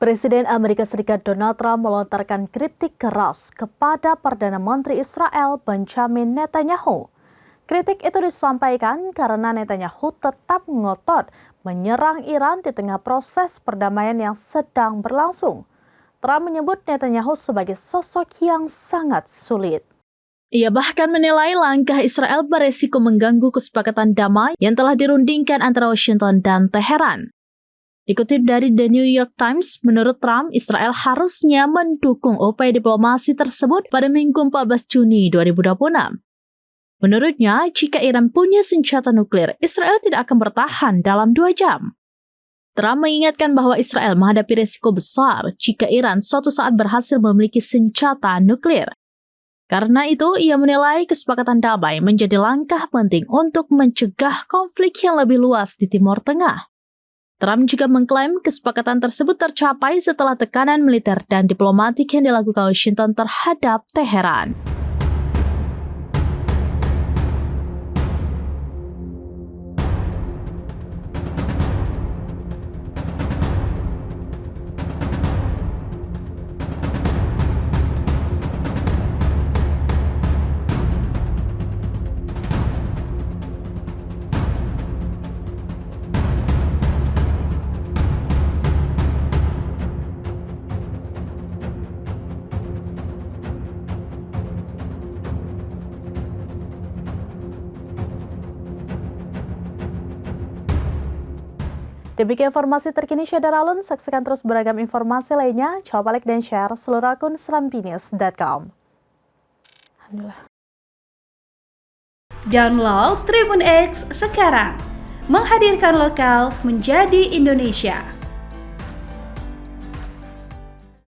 Presiden Amerika Serikat Donald Trump melontarkan kritik keras kepada Perdana Menteri Israel Benjamin Netanyahu. Kritik itu disampaikan karena Netanyahu tetap ngotot menyerang Iran di tengah proses perdamaian yang sedang berlangsung. Trump menyebut Netanyahu sebagai sosok yang sangat sulit. Ia bahkan menilai langkah Israel beresiko mengganggu kesepakatan damai yang telah dirundingkan antara Washington dan Teheran. Dikutip dari The New York Times, menurut Trump, Israel harusnya mendukung upaya diplomasi tersebut pada Minggu 14 Juni 2026. Menurutnya, jika Iran punya senjata nuklir, Israel tidak akan bertahan dalam 2 jam. Trump mengingatkan bahwa Israel menghadapi risiko besar jika Iran suatu saat berhasil memiliki senjata nuklir. Karena itu, ia menilai kesepakatan damai menjadi langkah penting untuk mencegah konflik yang lebih luas di Timur Tengah. Trump juga mengklaim kesepakatan tersebut tercapai setelah tekanan militer dan diplomatik yang dilakukan Washington terhadap Teheran. Demikian informasi terkini Syedar Alun, saksikan terus beragam informasi lainnya. Coba like dan share seluruh akun serambinews.com. Alhamdulillah. Download Tribun X sekarang, menghadirkan lokal menjadi Indonesia.